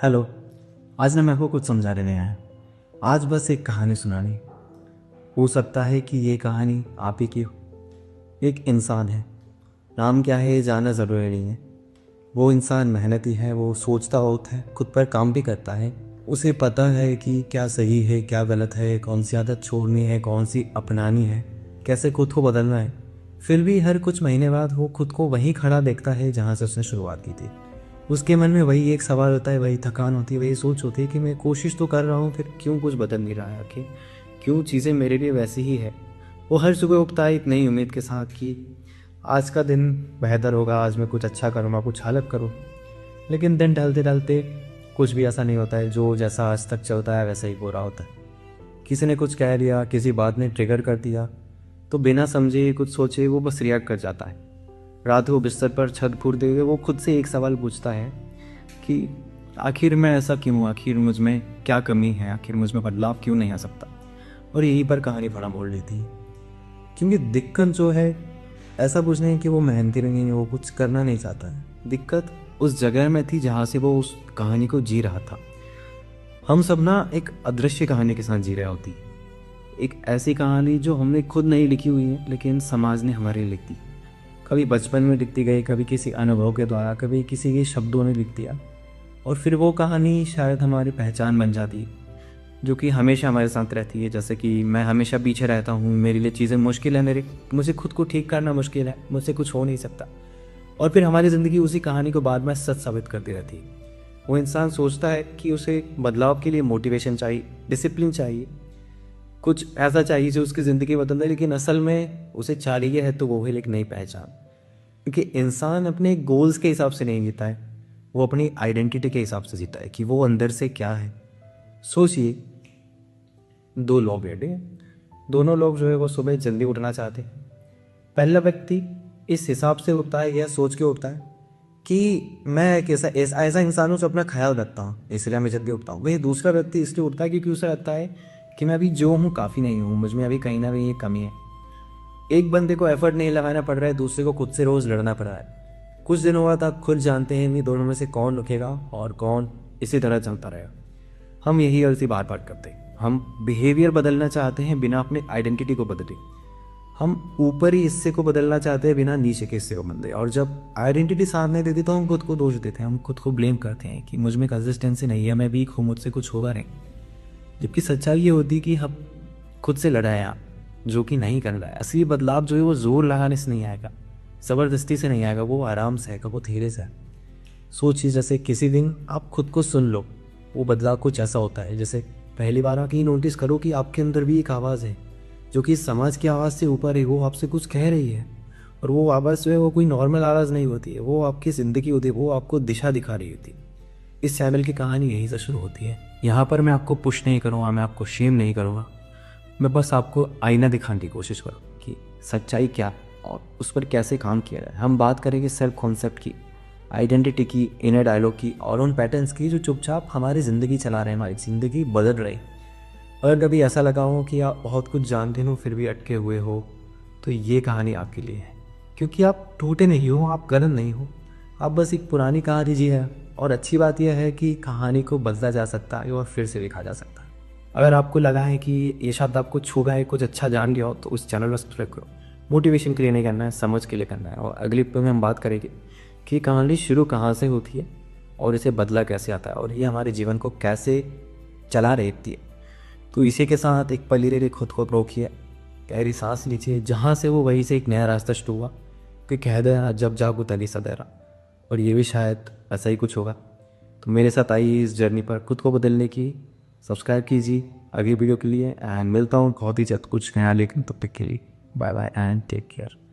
Hello. आज ना मैं आपको कुछ समझाने नहीं आया। आज बस एक कहानी सुनानी। हो सकता है कि ये कहानी आप ही की हो। एक इंसान है, नाम क्या है ये जानना ज़रूरी नहीं है। वो इंसान मेहनती है, वो सोचता होता है, खुद पर काम भी करता है। उसे पता है कि क्या सही है क्या गलत है, कौन सी आदत छोड़नी है कौन सी अपनानी है, कैसे खुद को बदलना है। फिर भी हर कुछ महीने बाद वो खुद को वहीं खड़ा देखता है जहाँ से उसने शुरुआत की थी। उसके मन में वही एक सवाल होता है, वही थकान होती है, वही सोच होती है कि मैं कोशिश तो कर रहा हूँ, फिर क्यों कुछ बदल नहीं रहा है, आखिर क्यों चीज़ें मेरे लिए वैसी ही है। वो हर सुबह उठता है एक नई उम्मीद के साथ कि आज का दिन बेहतर होगा, आज मैं कुछ अच्छा करूँगा, कुछ अलग करूँ। लेकिन दिन ढलते ढलते कुछ भी ऐसा नहीं होता है। जो जैसा आज तक चलता है वैसा ही पूरा होता है। किसी ने कुछ कह दिया, किसी बात ने ट्रिगर कर दिया, तो बिना समझे कुछ सोचे वो बस रिएक्ट कर जाता है। रात को बिस्तर पर छत फूटते हुए वो खुद से एक सवाल पूछता है कि आखिर मैं ऐसा क्यों हूँ, आखिर मुझ में क्या कमी है, आखिर मुझ में बदलाव क्यों नहीं आ सकता। और यहीं पर कहानी बड़ा मोड़ लेती है, क्योंकि दिक्कत जो है ऐसा कुछ नहीं कि वो मेहनती नहीं है, वो कुछ करना नहीं चाहता है। दिक्कत उस जगह में थी जहाँ से वो उस कहानी को जी रहा था। हम सब ना एक अदृश्य कहानी के साथ जी रहे होती, एक ऐसी कहानी जो हमने खुद नहीं लिखी हुई है लेकिन समाज ने हमारे लिए लिख दी। कभी बचपन में लिखती गई, कभी किसी अनुभव के द्वारा, कभी किसी के शब्दों ने लिख दिया, और फिर वो कहानी शायद हमारी पहचान बन जाती है, जो कि हमेशा हमारे साथ रहती है। जैसे कि मैं हमेशा पीछे रहता हूँ, मेरे लिए चीज़ें मुश्किल है, मुझे खुद को ठीक करना मुश्किल है, मुझसे कुछ हो नहीं सकता। और फिर हमारी ज़िंदगी उसी कहानी को बाद में सच साबित करती रहती है। वो इंसान सोचता है कि उसे बदलाव के लिए मोटिवेशन चाहिए, डिसिप्लिन चाहिए, कुछ ऐसा चाहिए जो उसकी ज़िंदगी बदल दे, लेकिन असल में उसे चाहिए है तो वो है एक नई पहचान। क्योंकि इंसान अपने गोल्स के हिसाब से नहीं जीता है, वो अपनी आइडेंटिटी के हिसाब से जीता है कि वो अंदर से क्या है। सोचिए, दो लोग बैठे हैं, दोनों लोग जो है वो सुबह जल्दी उठना चाहते हैं। पहला व्यक्ति इस हिसाब से उठता है या सोच के उठता है कि मैं एक ऐसा ऐसा ऐसा इंसान हूँ जो अपना ख्याल रखता हूँ, इसलिए मैं जल्दी उठता हूँ। वही दूसरा व्यक्ति इसलिए उठता है क्योंकि उसे लगता है कि मैं अभी जो हूँ काफ़ी नहीं हूँ, मुझ में अभी कहीं ना कहीं एक कमी है। एक बंदे को एफर्ट नहीं लगाना पड़ रहा है, दूसरे को खुद से रोज़ लड़ना पड़ रहा है। कुछ दिनों बाद आप खुद जानते हैं नहीं दोनों में से कौन रुकेगा और कौन इसी तरह चलता रहेगा। हम यही गलती बार बार करते हैं। हम बिहेवियर बदलना चाहते हैं बिना अपने आइडेंटिटी को बदले। हम ऊपरी हिस्से को बदलना चाहते हैं बिना नीचे के हिस्से को बदले। और जब आइडेंटिटी साथ नहीं देती तो हम खुद को दोष देते हैं, हम खुद को ब्लेम करते हैं कि मुझ में कंसिस्टेंसी नहीं है, मैं वीक हूँ, मुझसे कुछ होगा नहीं। जबकि सच्चाई ये होती कि हम खुद से लड़ाया जो कि नहीं कर रहा है। असली बदलाव जो है वो जोर लगाने से नहीं आएगा, ज़बरदस्ती से नहीं आएगा, वो आराम से आएगा, वो धीरे से। सोचिए, जैसे किसी दिन आप खुद को सुन लो, वो बदलाव कुछ ऐसा होता है जैसे पहली बार आप ये नोटिस करो कि आपके अंदर भी एक आवाज़ है जो कि समाज की आवाज़ से ऊपर है, वो आपसे कुछ कह रही है। और वो आवाज़ जो है वो कोई नॉर्मल आवाज़ नहीं होती है, वो आपकी ज़िंदगी होती है, वो आपको दिशा दिखा रही होती है। इस चैनल की कहानी यहीं से शुरू होती है। यहाँ पर मैं आपको पुश नहीं करूँगा, मैं आपको शेम नहीं करूँगा, मैं बस आपको आईना दिखाने की कोशिश करूँ कि सच्चाई क्या है और उस पर कैसे काम किया जाए। हम बात करेंगे सेल्फ कॉन्सेप्ट की, आइडेंटिटी की, इनर डायलॉग की और उन पैटर्न्स की जो चुपचाप हमारी ज़िंदगी चला रहे हैं, हमारी ज़िंदगी बदल रही। अगर कभी ऐसा लगा हो कि आप बहुत कुछ जानते हो फिर भी अटके हुए हो, तो ये कहानी आपके लिए है। क्योंकि आप टूटे नहीं हो, आप गलत नहीं हो, आप बस एक पुरानी कहानी जी है। और अच्छी बात यह है कि कहानी को बदला जा सकता है और फिर से लिखा जा सकता है। अगर आपको लगा है कि ये शब्द आपको छू गए, कुछ अच्छा जान लिया हो, तो उस चैनल को सब्सक्राइब करो। मोटिवेशन के लिए नहीं करना है, समझ के लिए करना है। और अगली पे में हम बात करेंगे कि कहानी शुरू कहाँ से होती है और इसे बदला कैसे आता है और ये हमारे जीवन को कैसे चला रहती है। तो इसी के साथ एक पल ले खुद को रोकिए, गहरी सांस लीजिए, जहाँ से वो वहीं से एक नया रास्ता शुरू हुआ कि कह दे जब जागो तली सदैरा। और ये भी शायद ऐसा ही कुछ होगा। तो मेरे साथ आइए इस जर्नी पर खुद को बदलने की। सब्सक्राइब कीजिए अगली वीडियो के लिए, एंड मिलता हूँ बहुत ही जल्द कुछ नया, लेकिन तब तक के लिए bye bye and take care.